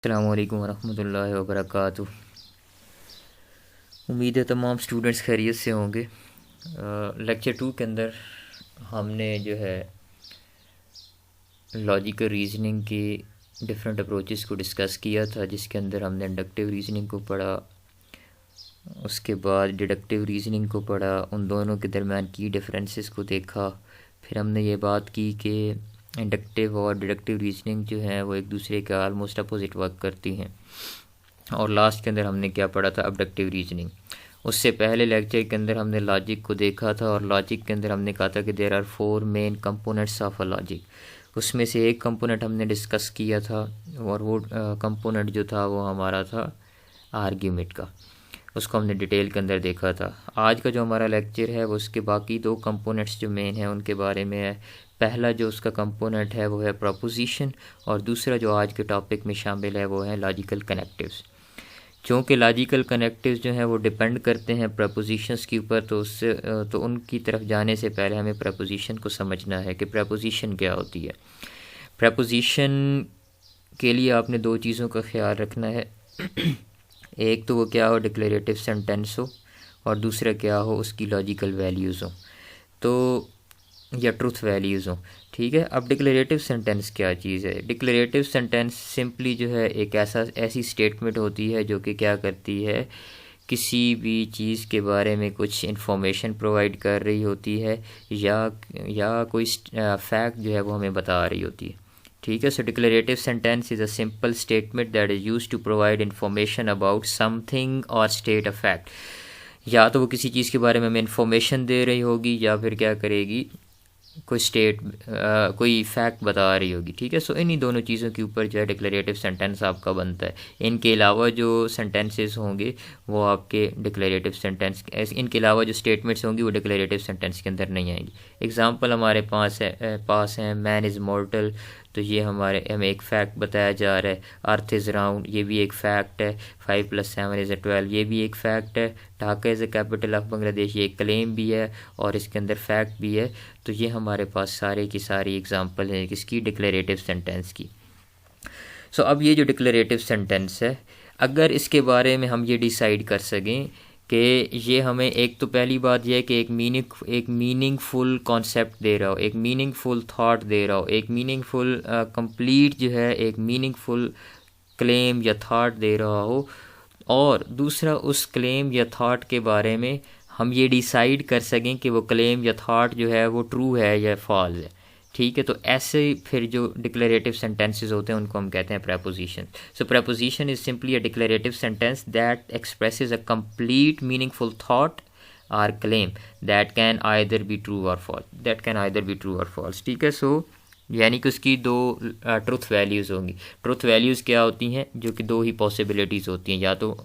अस्सलामु अलैकुम वरहमतुल्लाहि वबरकातुह। उम्मीद है तमाम स्टूडेंट्स खैरियत से होंगे। लेक्चर 2 के अंदर हमने जो है लॉजिकल रीजनिंग की डिफरेंट अप्रोचेस को डिस्कस किया था, जिसके अंदर हमने इंडक्टिव रीजनिंग को पढ़ा, उसके बाद डिडक्टिव रीजनिंग को पढ़ा, उन दोनों के दरमियान की डिफरेंसेस को देखा। फिर हमने ये बात की कि इंडक्टिव और डिडक्टिव रीजनिंग जो है वो एक दूसरे के आलमोस्ट अपोजिट वर्क करती हैं। और लास्ट के अंदर हमने क्या पढ़ा था, अबडक्टिव रीजनिंग। उससे पहले लेक्चर के अंदर हमने लॉजिक को देखा था, और लॉजिक के अंदर हमने कहा था कि there are 4 main components of a logic. उसमें से एक कंपोनेंट हमने डिस्कस किया था, और वो कंपोनेंट जो था वो हमारा था आर्ग्यूमेंट का। उसको हमने डिटेल के अंदर देखा था। आज का जो हमारा लेक्चर है वो उसके बाकी 2 कंपोनेंट्स जो मेन हैं उनके बारे में है। पहला जो उसका कंपोनेंट है वो है प्रोपोजिशन, और दूसरा जो आज के टॉपिक में शामिल है वो है लॉजिकल कनेक्टिव्स। क्योंकि लॉजिकल कनेक्टिव्स जो हैं वो डिपेंड करते हैं प्रपोजिशंस के ऊपर, तो उनकी तरफ जाने से पहले हमें प्रपोजिशन को समझना है कि प्रपोजिशन क्या होती है। प्रपोजिशन के लिए आपने 2 चीज़ों का ख्याल रखना है। एक तो वो क्या हो, डिक्लेरेटिव सेंटेंस हो, और दूसरा क्या हो, उसकी लॉजिकल वैल्यूज़ हो, तो या ट्रूथ वैल्यूज़ हो। ठीक है। अब डिक्लेरेटिव सेंटेंस क्या चीज़ है? डिक्लेरेटिव सेंटेंस सिंपली जो है एक ऐसी स्टेटमेंट होती है जो कि क्या करती है, किसी भी चीज़ के बारे में कुछ इन्फॉर्मेशन प्रोवाइड कर रही होती है, या कोई फैक्ट जो है वो हमें बता रही होती है। ठीक है। So declarative sentence is a simple statement that is used to provide information about something or state a fact. या तो वो किसी चीज़ के बारे में हमें इन्फॉर्मेशन दे रही होगी, या फिर क्या करेगी, कोई फैक्ट बता रही होगी। ठीक है। सो इन्हीं दोनों चीज़ों के ऊपर जो है डिक्लेरेटिव सेंटेंस आपका बनता है। इनके अलावा जो सेंटेंसेस होंगे वो आपके डिक्लेरेटिव सेंटेंस, इनके अलावा जो स्टेटमेंट्स होंगी वो डिक्लेरेटिव सेंटेंस के अंदर नहीं आएंगी। एग्जांपल हमारे पास है मैन इज़ मॉर्टल, तो ये हमें एक फैक्ट बताया जा रहा है। अर्थ इज़ राउंड, ये भी एक फैक्ट है। 5 + 7 = 12, ये भी एक फ़ैक्ट है। Dhaka is the capital of Bangladesh, ये एक क्लेम भी है और इसके अंदर फैक्ट भी है। तो ये हमारे पास सारे की सारी एग्जांपल है किसकी, डिक्लेरेटिव सेंटेंस की। सो अब ये जो डिक्लेरेटिव सेंटेंस है, अगर इसके बारे में हम ये डिसाइड कर सकें कि ये हमें, एक तो पहली बात यह है कि एक मीनिंगफुल कॉन्सेप्ट दे रहा हो, एक मीनिंगफुल थॉट दे रहा हो, एक मीनिंगफुल कंप्लीट जो है एक मीनिंगफुल क्लेम या थॉट दे रहा हो, और दूसरा उस क्लेम या थॉट के बारे में हम ये डिसाइड कर सकें कि वो क्लेम या थॉट जो है वो ट्रू है या फॉल्स है। ठीक है। तो ऐसे फिर जो डिक्लेरेटिव सेंटेंसेस होते हैं उनको हम कहते हैं proposition. So proposition is simply a declarative sentence that expresses a complete meaningful thought or claim that can either be true or false. ठीक है। सो यानी कि उसकी 2 ट्रुथ वैल्यूज़ होंगी। ट्रुथ वैल्यूज़ क्या होती हैं, जो कि 2 ही पॉसिबिलिटीज़ होती हैं, या तो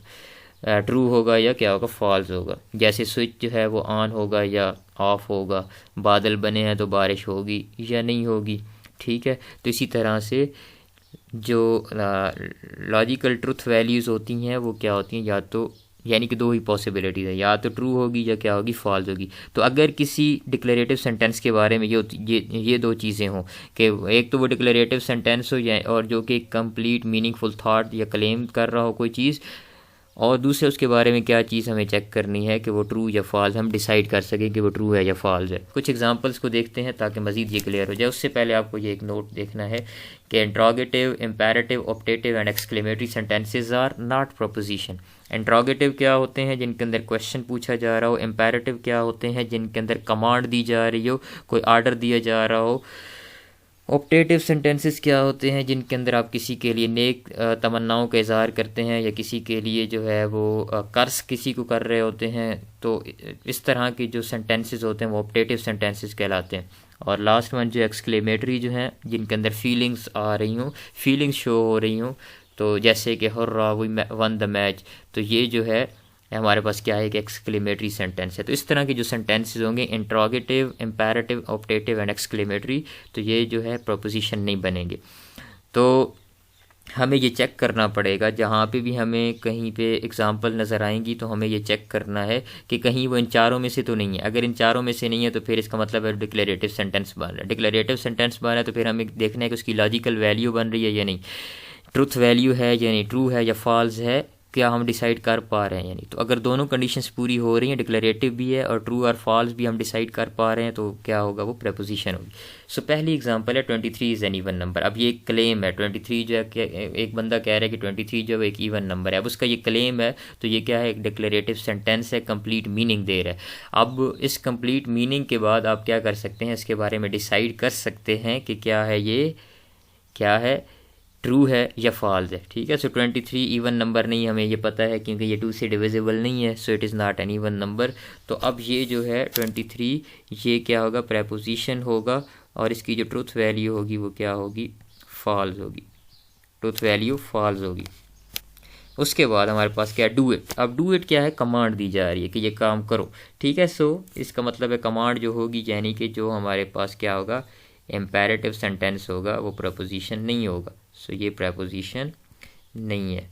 ट्रू होगा या क्या होगा, फॉल्स होगा। जैसे स्विच जो है वो ऑन होगा या ऑफ होगा, बादल बने हैं तो बारिश होगी या नहीं होगी। ठीक है। तो इसी तरह से जो लॉजिकल ट्रुथ वैल्यूज़ होती हैं वो क्या होती हैं, या तो यानी कि 2 ही पॉसिबिलिटीज़ है, या तो ट्रू होगी या क्या होगी, फॉल्स होगी। तो अगर किसी डिक्लेरेटिव सेंटेंस के बारे में ये 2 चीज़ें हों कि एक तो वो डिक्लेरेटिव सेंटेंस हो, या और जो कि कंप्लीट मीनिंगफुल थॉट या क्लेम कर रहा हो कोई चीज़, और दूसरे उसके बारे में क्या चीज़ हमें चेक करनी है कि वो ट्रू या फॉल्स, हम डिसाइड कर सकें कि वो ट्रू है या फॉल्स है। कुछ एग्जांपल्स को देखते हैं ताकि मज़ीद ये क्लियर हो जाए। उससे पहले आपको ये एक नोट देखना है कि interrogative, imperative, optative and exclamatory sentences are not proposition. Interrogative क्या होते हैं, जिनके अंदर क्वेश्चन पूछा जा रहा हो। इम्पेरेटिव क्या होते हैं, जिनके अंदर कमांड दी जा रही हो, कोई आर्डर दिया जा रहा हो। ऑप्टेटिव सेंटेंसेस क्या होते हैं, जिनके अंदर आप किसी के लिए नेक तमन्नाओं का इज़हार करते हैं, या किसी के लिए जो है वो कर्ज किसी को कर रहे होते हैं। तो इस तरह की जो सेंटेंसेस होते हैं वो ऑप्टेटिव सेंटेंसेस कहलाते हैं। और लास्ट वन जो एक्सक्लेमेटरी जो हैं, जिनके अंदर फीलिंग्स आ रही हों, फीलिंग्स शो हो रही हों, तो जैसे कि hurrah we won the match, तो ये जो है हमारे पास क्या है, एक एक्सक्लेमेटरी सेंटेंस है। तो इस तरह के जो सेंटेंसेस होंगे, interrogative, imperative, optative and exclamatory, तो ये जो है प्रोपोजिशन नहीं बनेंगे। तो हमें ये चेक करना पड़ेगा, जहाँ पे भी हमें कहीं पे एग्जांपल नज़र आएंगी तो हमें ये चेक करना है कि कहीं वो इन चारों में से तो नहीं है। अगर इन चारों में से नहीं है तो फिर इसका मतलब है डिक्लेरेटिव सेंटेंस बन रहा है। डिक्लेरेटिव सेंटेंस बन रहा है तो फिर हमें देखना है कि उसकी लॉजिकल वैल्यू बन रही है या नहीं। ट्रुथ वैल्यू है यानी ट्रू है या फॉल्स है, क्या हम डिसाइड कर पा रहे हैं यानी। तो अगर दोनों कंडीशंस पूरी हो रही हैं, डिक्लेरेटिव भी है और ट्रू और फॉल्स भी हम डिसाइड कर पा रहे हैं, तो क्या होगा, वो प्रेपोजिशन होगी। सो पहली एग्जांपल है 23 इज़ एन इवन नंबर। अब ये एक क्लेम है, 23 जो है, एक बंदा कह रहा है कि 23 जो है एक इवन नंबर है। अब उसका ये क्लेम है, तो ये क्या है, एक डिक्लेरेटिव सेंटेंस है, कंप्लीट मीनिंग दे रहा है। अब इस कंप्लीट मीनिंग के बाद आप क्या कर सकते हैं, इसके बारे में डिसाइड कर सकते हैं कि क्या है, ये क्या है, ट्रू है या फॉल्स है। ठीक है, सो 23 इवन नंबर नहीं, हमें ये पता है क्योंकि ये 2 से डिविजिबल नहीं है, so it is not an even number. तो अब ये जो है 23, ये क्या होगा, प्रेपोजिशन होगा, और इसकी जो ट्रूथ वैल्यू होगी वो क्या होगी, फॉल्स होगी, ट्रूथ वैल्यू फॉल्स होगी। उसके बाद हमारे पास क्या है, डू इट। अब डू इट क्या है, कमांड दी जा रही है कि ये काम करो। ठीक है, सो इसका मतलब है कमांड जो होगी, यानी कि जो हमारे पास क्या होगा, इम्पेरेटिव सेंटेंस होगा, वो प्रपोजिशन नहीं होगा। सो ये प्रपोजिशन नहीं है।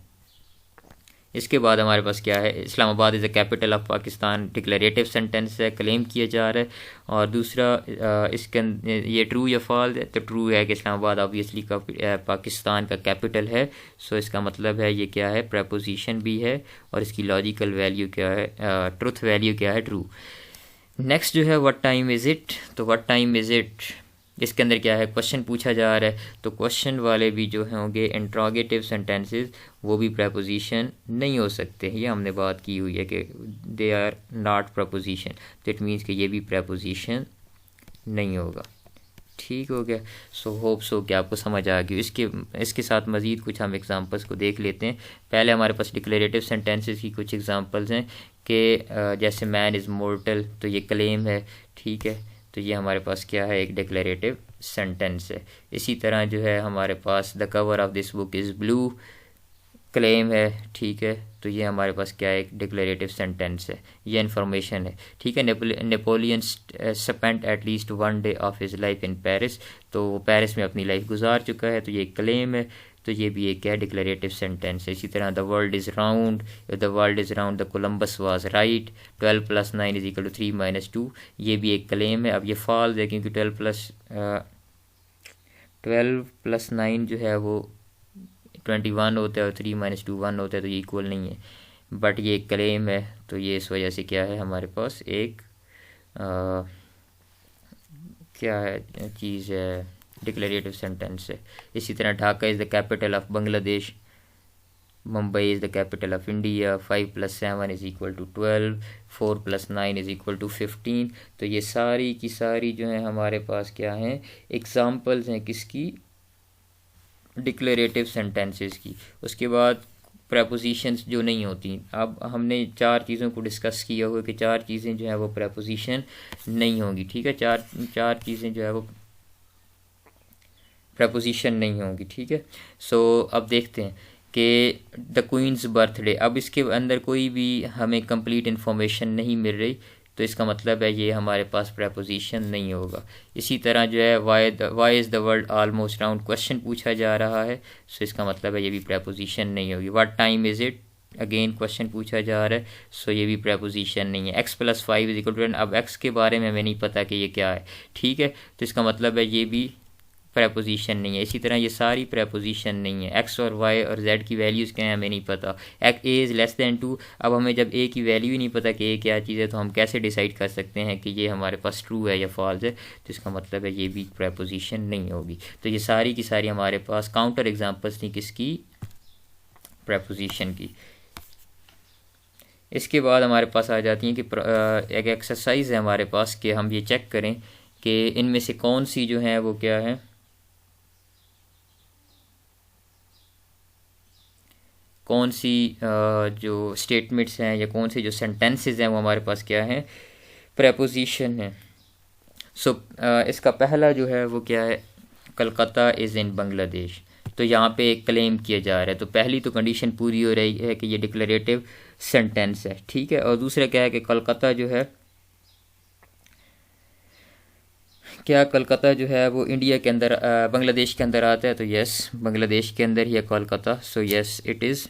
इसके बाद हमारे पास क्या है, Islamabad is the capital of Pakistan, declarative sentence है, क्लेम किया जा रहा है। और दूसरा इसके ये ट्रू या फॉल्स है, तो ट्रू है कि इस्लामाबाद ऑब्वियसली पाकिस्तान का कैपिटल है। सो इसका मतलब है ये क्या है, प्रपोजिशन भी है, और इसकी लॉजिकल वैल्यू क्या है, ट्रुथ वैल्यू क्या है, ट्रू। नेक्स्ट जो है व्हाट टाइम इज़ इट। तो व्हाट टाइम इज़ इट, इसके अंदर क्या है, क्वेश्चन पूछा जा रहा है, तो क्वेश्चन वाले भी जो होंगे इंट्रोगेटिव सेंटेंसेस, वो भी प्रपोजिशन नहीं हो सकते। ये हमने बात की हुई है कि दे आर नॉट प्रपोजिशन, तो इट मीन्स कि ये भी प्रपोजिशन नहीं होगा। ठीक हो गया। सो होप सो कि आपको समझ आ गई। इसके साथ मज़ीद कुछ हम एग्जांपल्स को देख लेते हैं। पहले हमारे पास डिक्लेरेटिव सेंटेंसेस की कुछ एग्जांपल्स हैं कि जैसे मैन इज़ मोर्टल, तो ये क्लेम है। ठीक है, तो ये हमारे पास क्या है, एक डिक्लेरेटिव सेंटेंस है। इसी तरह जो है हमारे पास the cover of this book is blue, claim है। ठीक है, तो ये हमारे पास क्या है, एक डिक्लेरेटिव सेंटेंस है, ये इन्फॉर्मेशन है। ठीक है, Napoleon spent at least 1 day of his life in Paris, तो वो पेरिस में अपनी लाइफ गुजार चुका है, तो ये क्लेम है, तो ये भी एक क्या है, डिक्लेरेटिव सेंटेंस है। इसी तरह the world is round, the world is round, the Columbus was right, 12 + 9 = 3 - 2, ये भी एक क्लेम है। अब ये फॉल्स है क्योंकि 12 + 9 जो है वो 21 होता है और 3 - 2 1 होता है, तो ये इक्वल नहीं है, बट ये एक क्लेम है। तो ये इस वजह से क्या है, हमारे पास एक क्या है चीज़ है, डिक्लेरेटिव सेंटेंस है। इसी तरह Dhaka is the capital of Bangladesh, Mumbai is the capital of India, 5 + 7 = 12, 4 + 9 = 15। तो ये सारी की सारी जो है हमारे पास क्या हैं, एग्जाम्पल्स हैं किसकी, डिक्लेरेटिव सेंटेंसेस की। उसके बाद प्रपोजिशंस जो नहीं होती। अब हमने 4 चीज़ों को डिस्कस किया हुआ कि 4 चीज़ें जो है वो प्रपोजिशन नहीं होंगी। ठीक है, चार चीज़ें जो है वो प्रपोजिशन नहीं होंगी। ठीक है, सो अब देखते हैं कि द क्वीन्स बर्थडे। अब इसके अंदर कोई भी हमें कंप्लीट इन्फॉर्मेशन नहीं मिल रही, तो इसका मतलब है ये हमारे पास प्रपोजिशन नहीं होगा। इसी तरह जो है why is the world almost round, question पूछा जा रहा है, सो इसका मतलब है ये भी प्रपोजिशन नहीं होगी। What time is it, again question पूछा जा रहा है, सो ये भी प्रपोजिशन नहीं है। x + 5 = 10, अब x के बारे में हमें नहीं पता कि ये क्या है। ठीक है, तो इसका मतलब है ये भी प्रपोजिशन नहीं है। इसी तरह ये सारी प्रपोजिशन नहीं है। x और y और z की वैल्यूज़ क्या हैं हमें नहीं पता। a इज़ <2, अब हमें जब a की वैल्यू ही नहीं पता कि a क्या चीज़ है, तो हम कैसे डिसाइड कर सकते हैं कि ये हमारे पास ट्रू है या फॉल्स है। तो इसका मतलब है ये भी प्रपोजिशन नहीं होगी। तो ये सारी की सारी हमारे पास काउंटर एग्जाम्पल्स थी किसकी, प्रपोजिशन की। इसके बाद हमारे पास आ जाती हैं कि एक एक्सरसाइज है हमारे पास कि हम ये चेक करें कि इनमें से कौन सी जो है वो क्या है, कौन सी जो स्टेटमेंट्स हैं या कौन से जो सेंटेंसेस हैं वो हमारे पास क्या है, प्रपोजिशन है। सो इसका पहला जो है वो क्या है, कलकत्ता इज़ इन बांग्लादेश। तो यहाँ पे एक क्लेम किया जा रहा है, तो पहली तो कंडीशन पूरी हो रही है कि ये डिक्लेरेटिव सेंटेंस है। ठीक है, और दूसरा क्या है कि कलकत्ता जो है, क्या कलकत्ता जो है वो इंडिया के अंदर बांग्लादेश के अंदर आता है, तो यस बांग्लादेश के अंदर ही है Kolkata. So yes it is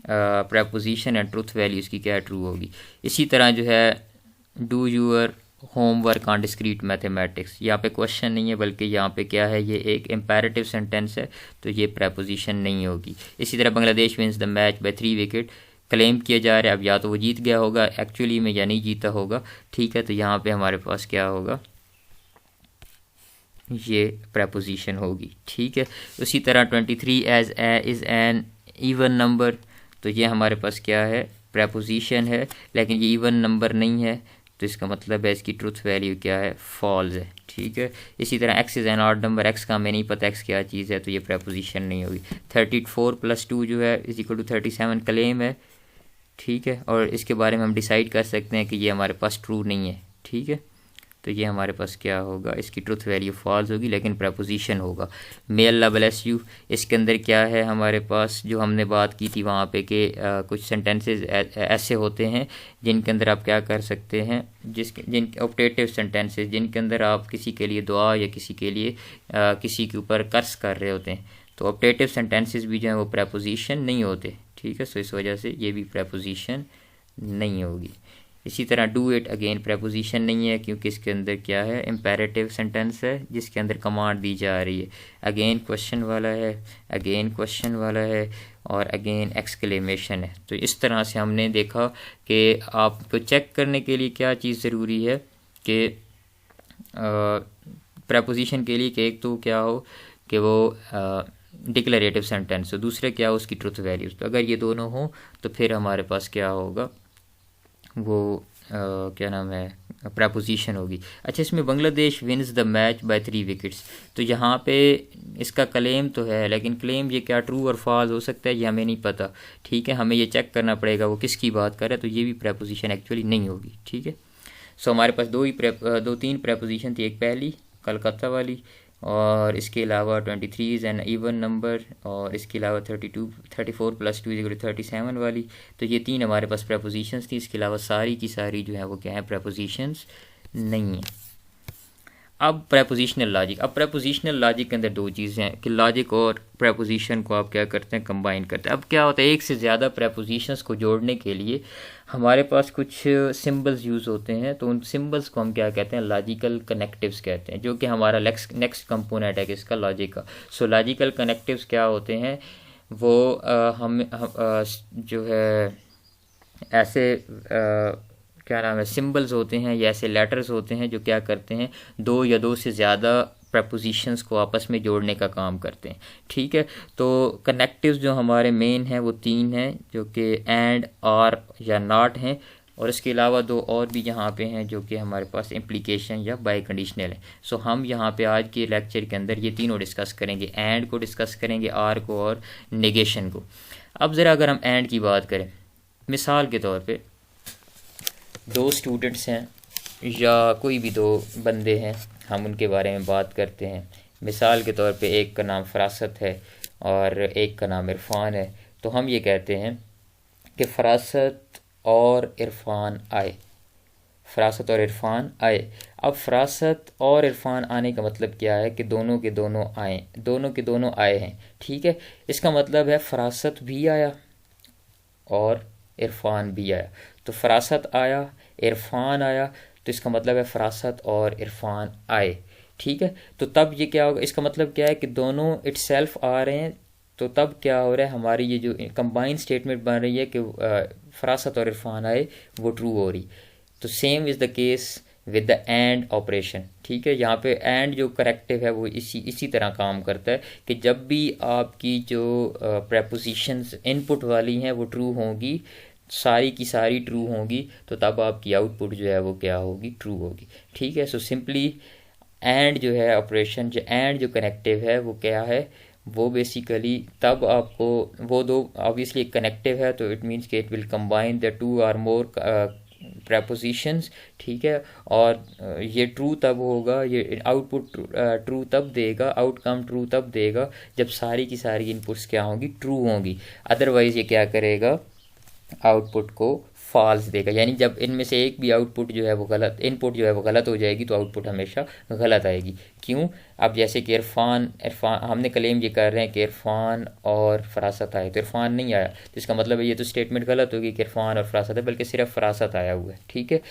proposition and truth value इसकी क्या है, ट्रू होगी। इसी तरह जो है do your homework on discrete mathematics. यहाँ पे क्वेश्चन नहीं है, बल्कि यहाँ पे क्या है, ये एक इम्पेरेटिव सेंटेंस है, तो ये प्रेपोजिशन नहीं होगी। इसी तरह Bangladesh wins the match by 3 wicket, claim किया जा रहा है, अब या तो वो जीत गया होगा एक्चुअली में या नहीं जीता होगा, ठीक है। तो यहाँ पे हमारे पास क्या होगा, ये प्रेपोजिशन होगी, ठीक है। उसी तरह 23 as is an even number, तो ये हमारे पास क्या है, प्रेपोजिशन है, लेकिन ये इवन नंबर नहीं है, तो इसका मतलब है इसकी ट्रूथ वैल्यू क्या है, फॉल्स है, ठीक है। इसी तरह x is an odd number, x का हमें नहीं पता एक्स क्या चीज़ है, तो ये प्रेपोजिशन नहीं होगी। 34 + 2 जो है इज इक्वल टू 37 क्लेम है, ठीक है, और इसके बारे में हम डिसाइड कर सकते हैं कि ये हमारे पास ट्रू नहीं है, ठीक है। तो ये हमारे पास क्या होगा, इसकी ट्रूथ वैल्यू फॉल्स होगी, लेकिन प्रेपोजिशन होगा। मे अल्लाह ब्लेस यू, इसके अंदर क्या है हमारे पास, जो हमने बात की थी वहाँ पे कि कुछ सेंटेंसेस ऐसे होते हैं जिनके अंदर आप क्या कर सकते हैं, जिन ऑप्टेटिव सेंटेंसेस जिनके अंदर आप किसी के लिए दुआ या किसी के लिए किसी के ऊपर कर्ज कर रहे होते हैं, तो ऑप्टेटिव सेंटेंसेस भी जो हैं वो प्रेपोजिशन नहीं होते, ठीक है। सो इस वजह से ये भी प्रेपोजिशन नहीं होगी। इसी तरह डू इट अगेन प्रेपोजिशन नहीं है, क्योंकि इसके अंदर क्या है, इम्पेरेटिव सेंटेंस है जिसके अंदर कमांड दी जा रही है। अगेन क्वेश्चन वाला है, अगेन क्वेश्चन वाला है, और अगेन एक्सक्लेमेशन है। तो इस तरह से हमने देखा कि आपको चेक करने के लिए क्या चीज़ ज़रूरी है कि प्रेपोजिशन के लिए कि एक तो क्या हो कि वो डिक्लेरेटिव सेंटेंस हो, दूसरे क्या हो उसकी ट्रुथ वैल्यूज़। तो अगर ये दोनों हो तो फिर हमारे पास क्या होगा, वो क्या नाम है, प्रेपोजिशन होगी। अच्छा, इसमें Bangladesh wins the match by 3 wickets, तो यहाँ पे इसका क्लेम तो है, लेकिन क्लेम ये क्या ट्रू और फॉल्स हो सकता है ये हमें नहीं पता, ठीक है। हमें ये चेक करना पड़ेगा वो किसकी बात कर रहा है, तो ये भी प्रेपोजिशन एक्चुअली नहीं होगी, ठीक है। सो हमारे पास 2-3 प्रेपोजिशन थी, एक पहली कलकत्ता वाली, और इसके अलावा 23 इज़ एन इवन नंबर, और इसके अलावा 34 + 2 = 37 वाली। तो ये 3 हमारे पास प्रेपोजिशंस थी, इसके अलावा सारी की सारी जो है वो क्या है, प्रेपोजिशंस नहीं है। अब प्रेपोजिशनल लॉजिक, अब प्रेपोजिशनल लॉजिक के अंदर दो चीज़ें हैं कि लॉजिक और प्रेपोजिशन को आप क्या करते हैं, कंबाइन करते हैं। अब क्या होता है, एक से ज़्यादा प्रेपोजिशंस को जोड़ने के लिए हमारे पास कुछ सिंबल्स यूज़ होते हैं, तो उन सिंबल्स को हम क्या कहते हैं, लॉजिकल कनेक्टिव्स कहते हैं, जो कि हमारा नेक्स्ट कंपोनेंट है किसका, लॉजिक का। सो लॉजिकल कनेक्टिव्स क्या होते हैं, वो हम जो है ऐसे क्या नाम है, सिंबल्स होते हैं या ऐसे लेटर्स होते हैं जो क्या करते हैं, दो या दो से ज़्यादा प्रपोजिशंस को आपस में जोड़ने का काम करते हैं, ठीक है। तो कनेक्टिव्स जो हमारे मेन हैं वो 3 हैं, जो कि एंड, और या नॉट हैं, और इसके अलावा 2 और भी यहाँ पे हैं जो कि हमारे पास इम्प्लीकेशन या बाय कंडीशनल है। सो हम यहाँ पे आज के लेक्चर के अंदर ये तीनों डिस्कस करेंगे, एंड को डिस्कस करेंगे, आर को, और नेगेशन को। अब ज़रा अगर हम एंड की बात करें, मिसाल के तौर पे 2 स्टूडेंट्स हैं या कोई भी 2 बंदे हैं, हम उनके बारे में बात करते हैं। मिसाल के तौर पे एक का नाम फरासत है और एक का नाम इरफान है, तो हम ये कहते हैं कि फरासत और इरफान आए, फरासत और इरफान आए। अब फरासत और इरफान आने का मतलब क्या है कि दोनों के दोनों आए, दोनों के दोनों आए हैं, ठीक है। इसका मतलब है फरासत भी आया और इरफान भी आया। तो फरासत आया, इरफान आया, तो इसका मतलब है फरासत और इरफान आए, ठीक है। तो तब ये क्या होगा, इसका मतलब क्या है कि दोनों इटसेल्फ आ रहे हैं, तो तब क्या हो रहा है, हमारी ये जो कंबाइन स्टेटमेंट बन रही है कि फरासत और इरफान आए, वो ट्रू हो रही। तो same is the case with the end operation, ठीक है। यहाँ पे एंड जो करेक्टिव है वो इसी तरह काम करता है कि जब भी आपकी जो प्रेपोजिशंस इनपुट वाली हैं वो ट्रू होंगी, सारी की सारी ट्रू होंगी, तो तब आपकी आउटपुट जो है वो क्या होगी, ट्रू होगी, ठीक है। सो सिंपली एंड जो है ऑपरेशन, जो एंड जो कनेक्टिव है वो क्या है, वो बेसिकली तब आपको वो दो ऑब्वियसली कनेक्टिव है, तो इट मीन्स कि इट विल कंबाइन द 2 और मोर प्रपोजिशंस, ठीक है। और ये ट्रू तब होगा, ये आउटपुट ट्रू तब देगा, आउटकम ट्रू तब देगा जब सारी की सारी इनपुट्स क्या होंगी, ट्रू होंगी। अदरवाइज़ ये क्या करेगा, आउटपुट को फॉल्स देगा, यानी जब इनमें से एक भी आउटपुट जो है वो गलत, इनपुट जो है वो गलत हो जाएगी, तो आउटपुट हमेशा गलत आएगी। क्यों, अब जैसे कि इरफान हमने क्लेम ये कर रहे हैं कि इरफान और फरासत आए, तो इरफान नहीं आया, तो इसका मतलब है ये तो स्टेटमेंट गलत होगी कि इरफान और फरासत है, बल्कि सिर्फ फरासत आया हुआ है, ठीक है।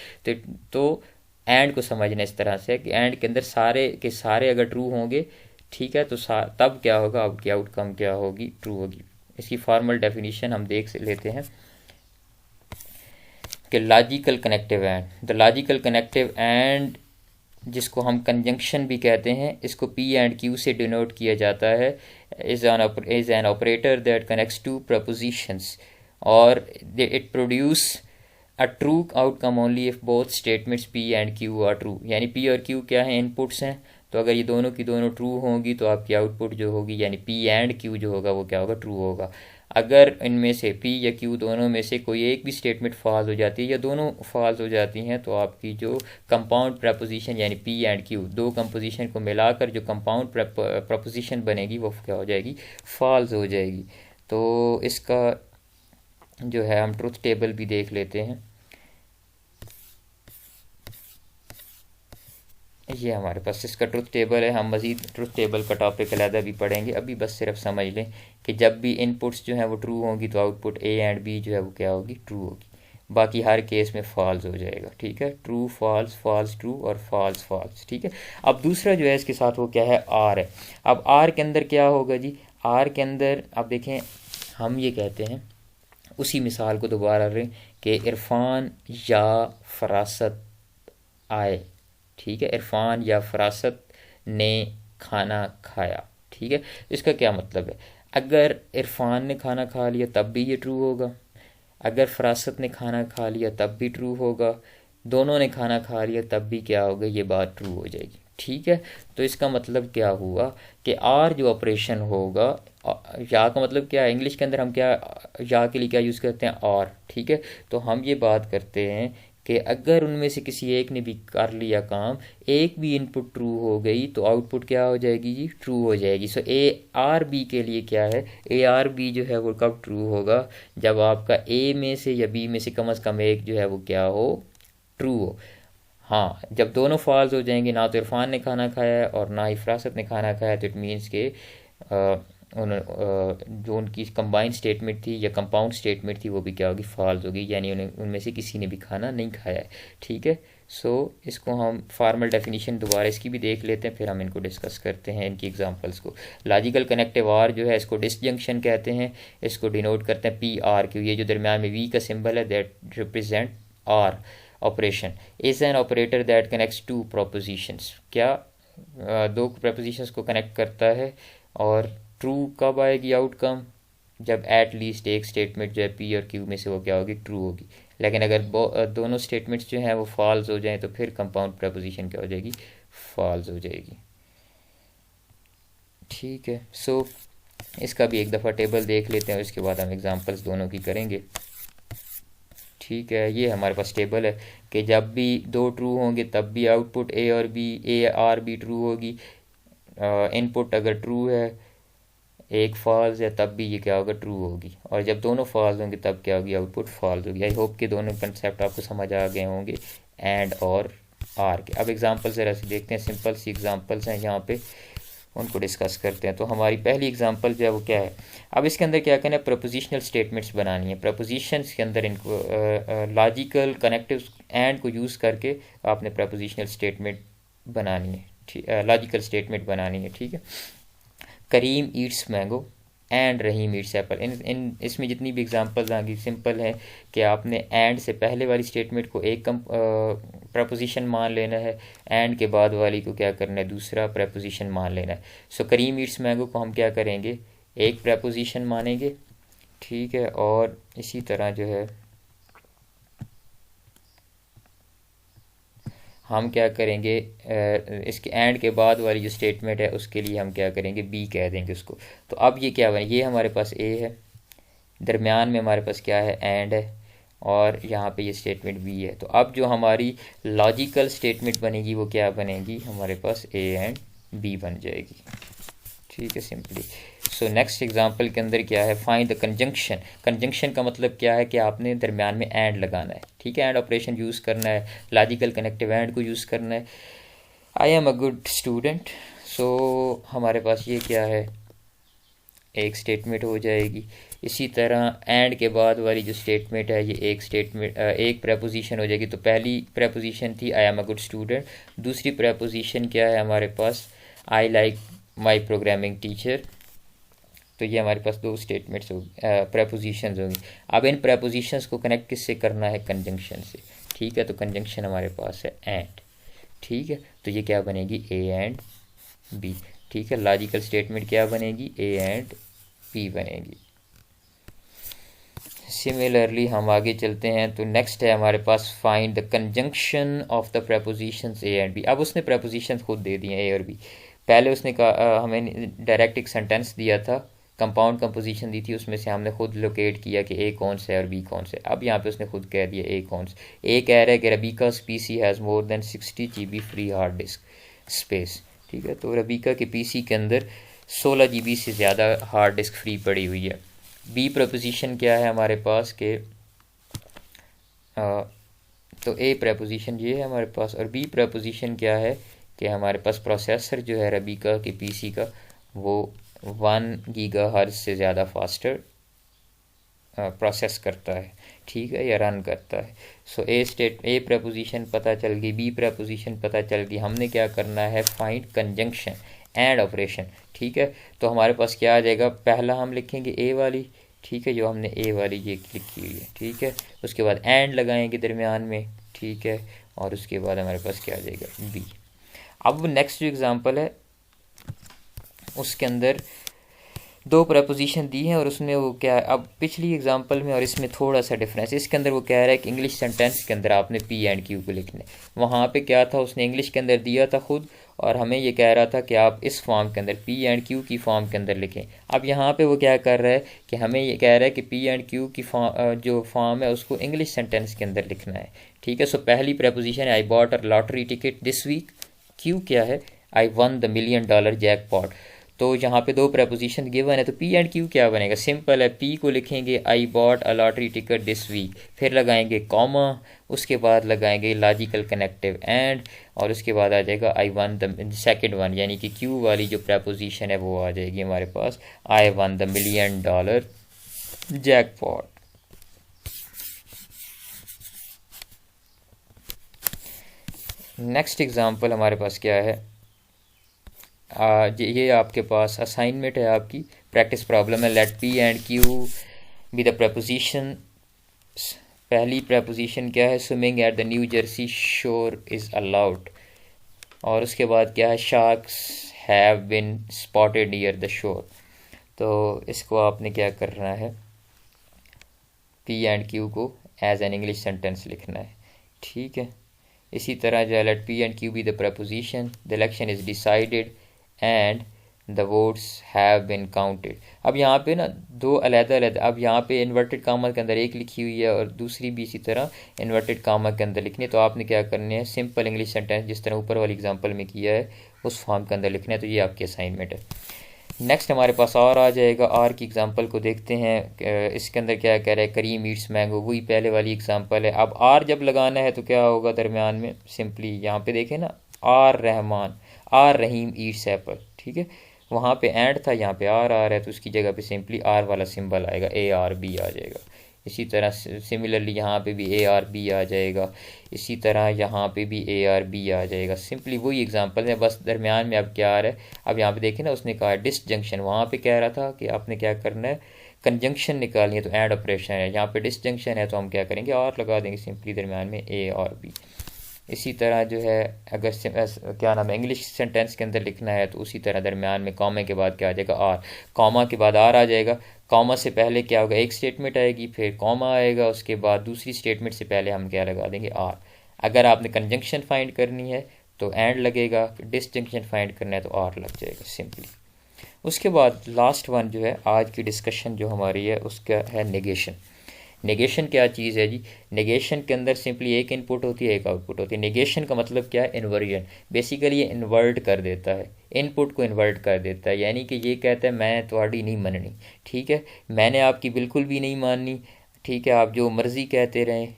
तो एंड को समझना इस तरह से कि एंड के अंदर सारे के सारे अगर ट्रू होंगे, ठीक है, तो तब क्या होगा, आपकी आउटकम क्या होगी, ट्रू होगी। इसकी फॉर्मल डेफिनेशन हम देख लेते हैं कि logical connective and, the logical connective and जिसको हम कंजंक्शन भी कहते हैं, इसको पी एंड क्यू से डिनोट किया जाता है, is an operator that connects two propositions और it produce a true outcome only if both statements P and Q are true. यानी पी और क्यू क्या है, इनपुट्स हैं, तो अगर ये दोनों की दोनों ट्रू होंगी तो आपकी आउटपुट जो होगी यानी पी एंड क्यू जो होगा वो क्या होगा, ट्रू होगा। अगर इनमें से पी या क्यू दोनों में से कोई एक भी स्टेटमेंट फॉल्स हो जाती है या दोनों फॉल्स हो जाती हैं तो आपकी जो कंपाउंड प्रपोजिशन यानी पी एंड क्यू दो कंपोजिशन को मिलाकर जो कंपाउंड प्रपोजिशन बनेगी वो क्या हो जाएगी, फॉल्स हो जाएगी। तो इसका जो है हम ट्रुथ टेबल भी देख लेते हैं। ये हमारे पास इसका ट्रुथ टेबल है। हम मज़ीद ट्रुथ टेबल का टॉपिक अलहदा भी पढ़ेंगे, अभी बस सिर्फ समझ लें कि जब भी इनपुट्स जो हैं वो ट्रू होंगी तो आउटपुट ए एंड बी जो है वो क्या होगी, ट्रू होगी। बाकी हर केस में फॉल्स हो जाएगा, ठीक है, true false, false true or false false, ठीक है। अब दूसरा जो है इसके साथ वो क्या है, आर है। अब आर के अंदर क्या होगा जी, आर के अंदर आप देखें हम ये कहते हैं, उसी मिसाल को दोबारा लें कि इरफान या फरासत आए, ठीक है, इरफान या फरासत ने खाना खाया, ठीक है। इसका क्या मतलब है, अगर इरफान ने खाना खा लिया तब भी ये ट्रू होगा, अगर फरासत ने खाना खा लिया तब भी ट्रू होगा, दोनों ने खाना खा लिया तब भी क्या होगा, ये बात ट्रू हो जाएगी, ठीक है। तो इसका मतलब क्या हुआ कि आर जो ऑपरेशन होगा, या का मतलब क्या है, इंग्लिश के अंदर हम क्या या के लिए क्या यूज़ करते हैं, आर, ठीक है। तो हम ये बात करते हैं कि अगर उनमें से किसी एक ने भी कर लिया काम, एक भी इनपुट ट्रू हो गई तो आउटपुट क्या हो जाएगी जी, ट्रू हो जाएगी। सो ए आर बी के लिए क्या है, ए आर बी जो है वो कब ट्रू होगा, जब आपका ए में से या बी में से कम से कम एक जो है वो क्या हो, ट्रू हो। हाँ, जब दोनों फॉल्स हो जाएंगे, ना तो इरफान ने खाना खाया है और ना ही फरासत ने खाना खाया, तो इट मीन्स के जो उनकी कंबाइंड स्टेटमेंट थी या कंपाउंड स्टेटमेंट थी वो भी क्या होगी, फॉल्स होगी, यानी उनमें से किसी ने भी खाना नहीं खाया है, ठीक है। सो इसको हम फार्मल डेफिनेशन दोबारा इसकी भी देख लेते हैं, फिर हम इनको डिस्कस करते हैं, इनकी एग्जांपल्स को। लॉजिकल कनेक्टिव आर जो है इसको डिसजंक्शन कहते हैं, इसको डिनोट करते हैं पी आर क्यू, ये जो दरम्यान में वी का सिंबल है that represent or operation is an operator that connects two propositions, क्या दो प्रपोजिशंस को कनेक्ट करता है। और ट्रू कब आएगी आउटकम, जब एट लीस्ट एक स्टेटमेंट जो है पी और क्यू में से वो क्या होगी, ट्रू होगी। लेकिन अगर दोनों स्टेटमेंट्स जो हैं वो फॉल्स हो जाएं तो फिर कंपाउंड प्रपोजिशन क्या हो जाएगी, फॉल्स हो जाएगी, ठीक है। सो इसका भी एक दफ़ा टेबल देख लेते हैं, उसके बाद हम एग्जांपल्स दोनों की करेंगे, ठीक है। ये हमारे पास टेबल है कि जब भी दो ट्रू होंगे तब भी आउटपुट ए और B, A or B true होगी, इनपुट अगर ट्रू है, एक फॉल्स है तब भी ये क्या होगा, ट्रू होगी, और जब दोनों फॉल्स होंगे तब क्या होगी, आउटपुट फॉल्स होगी। आई होप कि दोनों कंसेप्ट आपको समझ आ गए होंगे एंड और आर के। अब एग्जांपल ज़रा से देखते हैं, सिंपल सी एग्जांपल्स हैं यहाँ पे, उनको डिस्कस करते हैं। तो हमारी पहली एग्जांपल जो है वो क्या है, अब इसके अंदर क्या करना है, प्रपोजिशनल स्टेटमेंट्स बनानी है। प्रपोजिशंस के अंदर इनको लॉजिकल कनेक्टिव एंड को यूज़ करके आपने प्रपोजिशनल स्टेटमेंट बनानी है, ठीक, लॉजिकल स्टेटमेंट बनानी है, ठीक है। Karim eats mango and Rahim eats apple, इन इसमें जितनी भी एग्जांपल्स आएंगी सिंपल है कि आपने एंड से पहले वाली स्टेटमेंट को एक प्रपोजिशन मान लेना है, एंड के बाद वाली को क्या करना है, दूसरा प्रपोजिशन मान लेना है। सो करीम ईट्स मैंगो को हम क्या करेंगे, एक प्रपोजिशन मानेंगे, ठीक है। और इसी तरह जो है हम क्या करेंगे, इसके एंड के बाद वाली जो स्टेटमेंट है उसके लिए हम क्या करेंगे, बी कह देंगे उसको। तो अब ये क्या बने, ये हमारे पास ए है, दरमियान में हमारे पास क्या है, एंड है, और यहाँ पे ये स्टेटमेंट बी है। तो अब जो हमारी लॉजिकल स्टेटमेंट बनेगी वो क्या बनेगी, हमारे पास ए एंड बी बन जाएगी, ठीक है, सिंपली। सो नेक्स्ट एग्जांपल के अंदर क्या है, फाइंड द कंजंक्शन। कंजंक्शन का मतलब क्या है कि आपने दरमियान में एंड लगाना है, ठीक है, एंड ऑपरेशन यूज़ करना है, लॉजिकल कनेक्टिव एंड को यूज़ करना है। I am a good student, so हमारे पास ये क्या है, एक स्टेटमेंट हो जाएगी, इसी तरह एंड के बाद वाली जो स्टेटमेंट है ये एक प्रेपोजिशन हो जाएगी। तो पहली प्रेपोजिशन थी I am a good student, दूसरी प्रेपोजिशन क्या है हमारे पास, I like my programming teacher. तो ये हमारे पास दो स्टेटमेंट्स होगी, प्रेपोजिशंस होंगी। अब इन प्रेपोजिशंस को कनेक्ट किससे करना है, कंजंक्शन से। ठीक है, तो कंजंक्शन हमारे पास है एंड। ठीक है, तो ये क्या बनेगी, ए एंड बी। ठीक है, लॉजिकल स्टेटमेंट क्या बनेगी, ए एंड बी बनेगी। सिमिलरली हम आगे चलते हैं, तो नेक्स्ट है हमारे पास find the conjunction of the prepositions A and B. अब उसने प्रेपोजिशंस खुद दे दिए ए और बी। पहले उसने कहा हमें डायरेक्ट एक सेंटेंस दिया था, कंपाउंड कंपोजिशन दी थी, उसमें से हमने खुद लोकेट किया कि ए कौन सा है और बी कौन सा है। अब यहाँ पे उसने खुद कह दिया ए कौन सा। ए कह रहा है कि Rebecca's PC has more than 60 GB free hard disk space. ठीक है, तो रबीका के पीसी के अंदर 16 GB से ज़्यादा हार्ड डिस्क फ्री पड़ी हुई है। बी प्रपोजिशन क्या है हमारे पास के तो ए प्रपोजिशन ये है हमारे पास, और बी प्रपोजिशन क्या है कि हमारे पास प्रोसेसर जो है रबीका के पीसी का वो 1 GHz से ज़्यादा फास्टर प्रोसेस करता है। ठीक है, या रन करता है। सो ए प्रपोजिशन पता चल गई, बी प्रपोजिशन पता चल गई। हमने क्या करना है, फाइंड कंजंक्शन एंड ऑपरेशन। ठीक है, तो हमारे पास क्या आ जाएगा, पहला हम लिखेंगे ए वाली। ठीक है, जो हमने ए वाली ये लिखी हुई है। ठीक है, उसके बाद एंड लगाएंगे दरमियान में। ठीक है, और उसके बाद हमारे पास क्या आ जाएगा, बी। अब नेक्स्ट जो एग्जांपल है उसके अंदर दो प्रपोजिशन दी हैं और उसमें वो क्या है, अब पिछली एग्जांपल में और इसमें थोड़ा सा डिफरेंस। इसके अंदर वो कह रहा है कि इंग्लिश सेंटेंस के अंदर आपने पी एंड क्यू को लिखना है। वहाँ पे क्या था, उसने इंग्लिश के अंदर दिया था खुद, और हमें ये कह रहा था कि आप इस फॉर्म के अंदर पी एंड क्यू की फॉर्म के अंदर लिखें। अब यहाँ पे वो क्या कर रहा है कि हमें ये कह रहा है कि पी एंड क्यू की जो फॉर्म है उसको इंग्लिश सेंटेंस के अंदर लिखना है। ठीक है, सो पहली प्रपोजिशन है I bought a lottery ticket this week. Q क्या है, I won the $1 million jackpot. तो यहाँ पे दो प्रपोजिशन गिवन है, तो पी एंड क्यू क्या बनेगा, सिंपल है। पी को लिखेंगे I bought a lottery ticket this week, फिर लगाएंगे कॉमा, उसके बाद लगाएंगे लॉजिकल कनेक्टिव एंड, और उसके बाद आ जाएगा आई वन द सेकेंड वन, यानी कि क्यू वाली जो प्रपोजिशन है वो आ जाएगी हमारे पास, I won the $1 million jackpot. Next example हमारे पास क्या है, ये आपके पास असाइनमेंट है आपकी, प्रैक्टिस प्रॉब्लम है। Let P and Q be the proposition. पहली प्रपोजिशन क्या है, swimming at the New Jersey shore is allowed, और उसके बाद क्या है, sharks have been spotted near the shore. तो इसको आपने क्या करना है, पी एंड क्यू को एज एन इंग्लिश सेंटेंस लिखना है। ठीक है, इसी तरह जो है let P and Q be the proposition, the election is decided and the votes have been counted. अब यहाँ पे ना दो अलग-अलग, अब यहाँ पे इन्वर्टेड कामा के अंदर एक लिखी हुई है और दूसरी भी इसी तरह इन्वर्टेड कामा के अंदर लिखनी है। तो आपने क्या करने है, सिंपल इंग्लिश सेंटेंस जिस तरह ऊपर वाली एग्जांपल में किया है उस फॉर्म के अंदर लिखना है। तो ये आपकी असाइनमेंट है। नेक्स्ट हमारे पास आर आ जाएगा। आर की एग्जांपल को देखते हैं, इसके अंदर क्या कह रहा है, करीम ईट्स मैंगो, वही पहले वाली एग्जांपल है। अब आर जब लगाना है तो क्या होगा, दरमियान में सिंपली यहाँ पे देखें ना, or Rahman, or Rahim eats apple. ठीक है, वहाँ पे एंड था, यहाँ पे आर आ रहा है, तो उसकी जगह पे सिंपली आर वाला सिंबल आएगा, ए आर बी आ जाएगा। इसी तरह सिमिलरली यहाँ पे भी ए आर बी आ जाएगा, इसी तरह यहाँ पे भी ए आर बी आ जाएगा। सिंपली वही एग्जांपल है, बस दरमियान में अब क्या आ रहा है। अब यहाँ पे देखें ना, उसने कहा डिसजंक्शन, वहाँ पे कह रहा था कि आपने क्या करना है, कंजंक्शन निकालनी है, तो एंड ऑपरेशन है। यहाँ पे डिसजंक्शन है तो हम क्या करेंगे, और लगा देंगे सिंपली दरमियान में ए और बी। इसी तरह जो है अगर क्या नाम है, इंग्लिश सेंटेंस के अंदर लिखना है तो उसी तरह दरमियान में कॉमा के बाद क्या आ जाएगा, आर, कॉमा के बाद आर आ जाएगा। कॉमा से पहले क्या होगा, एक स्टेटमेंट आएगी, फिर कॉमा आएगा, उसके बाद दूसरी स्टेटमेंट से पहले हम क्या लगा देंगे, आर। अगर आपने कंजंक्शन फाइंड करनी है तो एंड लगेगा, डिसजंक्शन फाइंड करना है तो आर लग जाएगा सिंपली। उसके बाद लास्ट वन जो है आज की डिस्कशन जो हमारी है उसका है नेगेशन। नेगेशन क्या चीज़ है जी, नेगेशन के अंदर सिंपली एक इनपुट होती है, एक आउटपुट होती है। नेगेशन का मतलब क्या है, इन्वर्जन। बेसिकली ये इन्वर्ट कर देता है, इनपुट को इन्वर्ट कर देता है, यानी कि ये कहता है मैं तुम्हारी नहीं मननी। ठीक है, मैंने आपकी बिल्कुल भी नहीं माननी। ठीक है, आप जो मर्ज़ी कहते रहें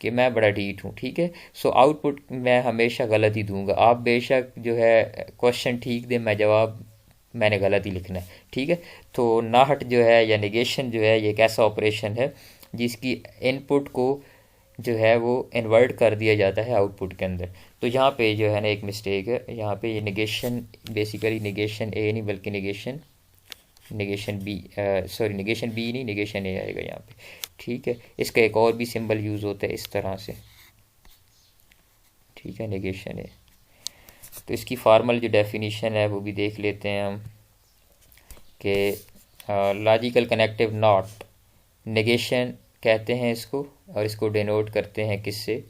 कि मैं बड़ा ढीठ हूँ। ठीक है, सो आउटपुट मैं हमेशा गलत ही दूंगा। आप बेशक जो है क्वेश्चन ठीक दें, मैं जवाब मैंने गलत ही लिखना है, ठीक है। तो नाट जो है या नेगेशन जो है ये एक ऐसा ऑपरेशन है जिसकी इनपुट को जो है वो इन्वर्ट कर दिया जाता है आउटपुट के अंदर। तो यहाँ पे जो है ना एक मिस्टेक है, यहाँ पे ये नेगेशन, बेसिकली नेगेशन ए नहीं बल्कि negation B, sorry negation B नहीं, नेगेशन ए आएगा यहाँ पे, ठीक है। इसका एक और भी सिंबल यूज़ होता है इस तरह से, ठीक है, नेगेशन ए। तो इसकी फार्मल जो डेफिनेशन है वो भी देख लेते हैं हम कि लॉजिकल कनेक्टिव नॉट नेगेशन कहते हैं इसको, और इसको डिनोट करते हैं किससे,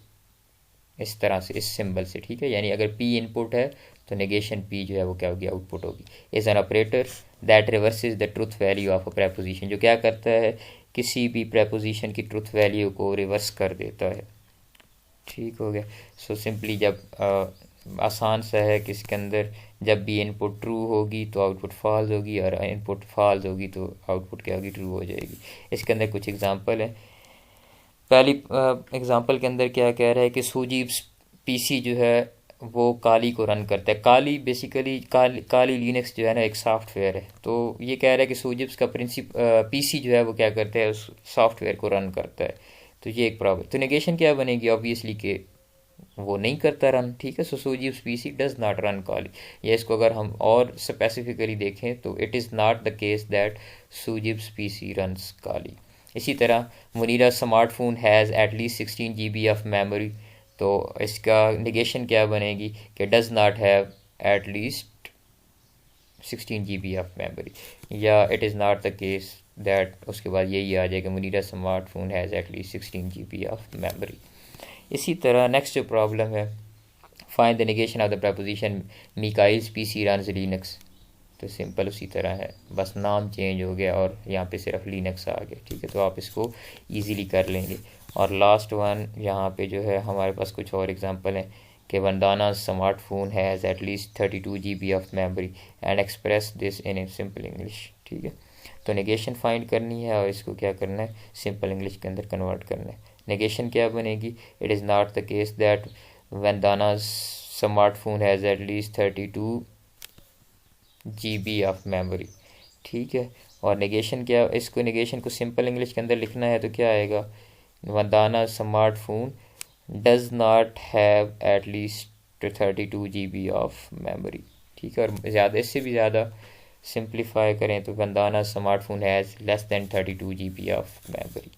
इस तरह से, इस सिंबल से, ठीक है। यानी अगर पी इनपुट है तो नेगेशन पी जो है वो क्या होगी, आउटपुट होगी। Is an operator that reverses the truth value of a preposition, जो क्या करता है, किसी भी प्रेपोजिशन की ट्रुथ वैल्यू को रिवर्स कर देता है, ठीक हो गया। सो सिंपली जब आसान सा है कि इसके अंदर जब भी इनपुट ट्रू होगी तो आउटपुट फॉल्स होगी, और इनपुट फॉल्स होगी तो आउटपुट क्या होगी, ट्रू हो जाएगी। इसके अंदर कुछ एग्जांपल है। पहली एग्जांपल के अंदर क्या कह रहा है कि सूजीब पीसी जो है वो काली को रन करता है। काली बेसिकली काली लिनक्स जो है ना एक सॉफ्टवेयर है। तो ये कह रहा है कि सूजिब्स का पीसी जो है वो क्या करता है, उस सॉफ्टवेयर को रन करता है। तो ये एक प्रॉब्लम। तो नेगेशन क्या बनेगी, ऑब्वियसली कि वो नहीं करता रन, ठीक है। सो सूजिब्स PC does not run Kali. या इसको अगर हम और स्पेसिफिकली देखें तो it is not the case that सूजिब्स पीसी रन्स काली। इसी तरह मुनीरा स्मार्टफोन हैज़ एटलीस्ट 16 GB ऑफ मेमोरी। तो इसका नेगेशन क्या बनेगी कि डज नॉट हैव एटलीस्ट 16 GB ऑफ मेमोरी, या it is not the case that, उसके बाद यही आ जाएगा मुनीरा स्मार्टफोन हैज़ एटलीस्ट 16 GB ऑफ मेमोरी। इसी तरह नेक्स्ट जो प्रॉब्लम है, find the negation of the proposition Michael's PC runs Linux. तो सिंपल उसी तरह है, बस नाम चेंज हो गया और यहाँ पे सिर्फ लिनक्स आ गया, ठीक है। तो आप इसको इजीली कर लेंगे। और लास्ट वन यहाँ पे जो है हमारे पास कुछ और एग्जांपल हैं कि वंदाना स्मार्टफोन हैज़ एटलीस्ट 32 GB of memory and express this in simple English, ठीक है। तो नेगेशन फाइंड करनी है और इसको क्या करना है, सिंपल इंग्लिश के अंदर कन्वर्ट करना है। नेगेशन क्या बनेगी, it is not the case that Vandana smartphone has एटलीस्ट 32 GB ऑफ मेमोरी, ठीक है। और नेगेशन क्या, इसको नेगेशन को सिंपल इंग्लिश के अंदर लिखना है तो क्या आएगा, Vandana smartphone does not have एटलीस्ट 32 GB ऑफ मेमोरी, ठीक है। और ज़्यादा, इससे भी ज़्यादा सिंप्लीफाई करें तो Vandana smartphone has less than 32 GB of memory.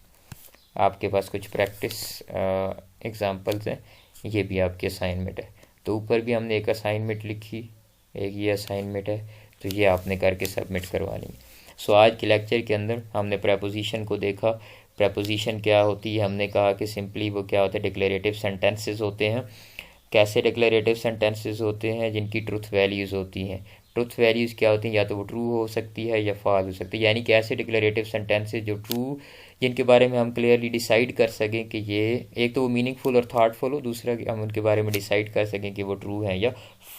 आपके पास कुछ प्रैक्टिस एग्जांपल्स हैं, ये भी आपकी असाइनमेंट है। तो ऊपर भी हमने एक असाइनमेंट लिखी, एक ये असाइनमेंट है, तो ये आपने करके सबमिट करवानी है। सो आज के लेक्चर के अंदर हमने प्रेपोजिशन को देखा। प्रेपोजिशन क्या होती है, हमने कहा कि सिंपली वो क्या होता है, डिक्लेरेटिव सेंटेंसेस होते हैं। कैसे डिक्लेरेटिव सेंटेंसेस होते हैं, जिनकी ट्रुथ वैल्यूज़ होती हैं। ट्रुथ वैल्यूज़ क्या होती हैं, या तो वो ट्रू हो सकती है या फॉल्स हो सकती है। यानी कि ऐसे डिक्लेरेटिव सेंटेंसेस जो ट्रू, जिनके बारे में हम क्लियरली डिसाइड कर सकें कि ये, एक तो वो मीनिंगफुल और थॉटफुल हो, दूसरा कि हम उनके बारे में डिसाइड कर सकें कि वो ट्रू हैं या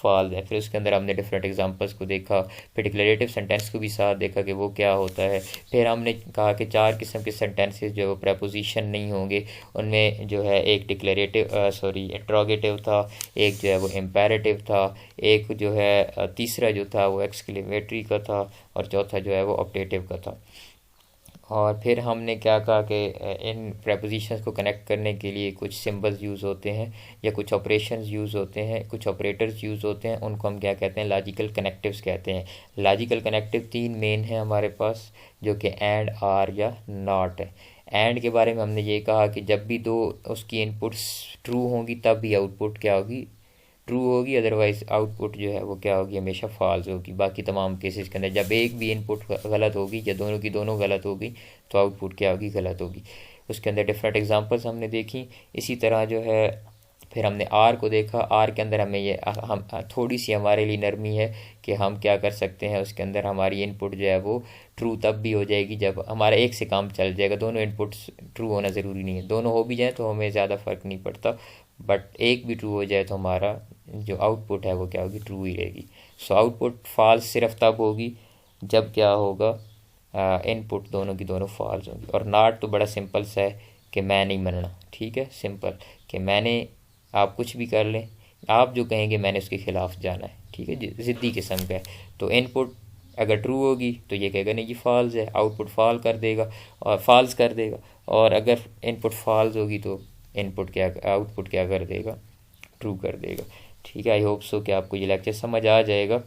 फॉल्स है। फिर उसके अंदर हमने डिफरेंट एग्जांपल्स को देखा, फिर डिक्लेरेटिव सेंटेंस को भी साथ देखा कि वो क्या होता है। फिर हमने कहा कि 4 किस्म के सेंटेंसेस जो है वो प्रेपोजिशन नहीं होंगे। उनमें जो है एक इंट्रोगेटिव था, एक जो है वो इम्पेरेटिव था, एक जो है तीसरा जो था वो एक्सक्लेमेटरी का था, और चौथा जो है वो ऑप्टेटिव का था। और फिर हमने क्या कहा कि इन प्रेपोजिशंस को कनेक्ट करने के लिए कुछ सिंबल्स यूज़ होते हैं या कुछ ऑपरेशंस यूज़ होते हैं, कुछ ऑपरेटर्स यूज़ होते हैं, उनको हम क्या कहते हैं, लॉजिकल कनेक्टिव्स कहते हैं। लॉजिकल कनेक्टिव 3 मेन हैं हमारे पास, जो कि एंड, आर या नॉट है। एंड के बारे में हमने ये कहा कि जब भी दो उसकी इनपुट्स ट्रू होंगी तब भी आउटपुट क्या होगी, ट्रू होगी, अदरवाइज आउटपुट जो है वो क्या होगी, हमेशा फॉल्स होगी। बाकी तमाम केसेस के अंदर जब एक भी इनपुट गलत होगी या दोनों की दोनों गलत होगी तो आउटपुट क्या होगी, गलत होगी। उसके अंदर डिफरेंट एग्जांपल्स हमने देखी। इसी तरह जो है फिर हमने आर को देखा। आर के अंदर हमें ये हम थोड़ी सी हमारे लिए नरमी है कि हम क्या कर सकते हैं, उसके अंदर हमारी इनपुट जो है वो ट्रू तब भी हो जाएगी जब हमारा एक से काम चल जाएगा। दोनों इनपुट्स ट्रू होना ज़रूरी नहीं है, दोनों हो भी जाए तो हमें ज़्यादा फ़र्क नहीं पड़ता, बट एक भी ट्रू हो जाए तो हमारा जो आउटपुट है वो क्या होगी, ट्रू ही रहेगी। सो आउटपुट फॉल्स सिर्फ तब होगी जब क्या होगा, इनपुट दोनों की दोनों फॉल्स होंगी। और नॉट तो बड़ा सिंपल सा है कि मैं नहीं मानना, ठीक है, सिंपल कि मैंने, आप कुछ भी कर लें, आप जो कहेंगे मैंने उसके ख़िलाफ़ जाना है, ठीक है, ज़िद्दी किस्म का है। तो इनपुट अगर ट्रू होगी तो ये कहेगा नहीं, ये फॉल्स है, आउटपुट फॉल कर देगा और फॉल्स कर देगा। और अगर इनपुट फॉल्स होगी तो आउटपुट क्या कर देगा, ट्रू कर देगा। ठीक है, आई होप सो कि आपको ये लेक्चर समझ आ जाएगा।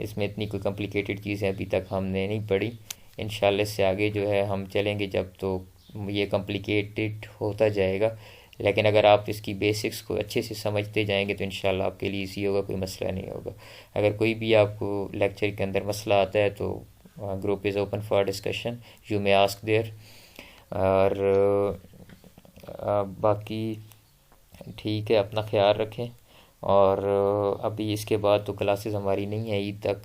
इसमें इतनी कोई कॉम्प्लिकेटेड चीज़ें अभी तक हमने नहीं पढ़ी। इंशाल्लाह इससे आगे जो है हम चलेंगे जब तो ये कॉम्प्लिकेटेड होता जाएगा, लेकिन अगर आप इसकी बेसिक्स को अच्छे से समझते जाएंगे तो इंशाल्लाह आपके लिए इजी होगा, कोई मसला नहीं होगा। अगर कोई भी आपको लेक्चर के अंदर मसला आता है तो group is open for discussion, you may ask there. और बाकी ठीक है, अपना ख्याल रखें। और अभी इसके बाद तो क्लासेस हमारी नहीं है ईद तक,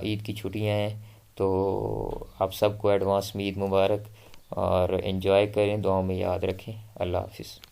ईद की छुट्टियां हैं। तो आप सबको एडवांस में ईद मुबारक, और एंजॉय करें, दुआओं में याद रखें। अल्लाह हाफिज़।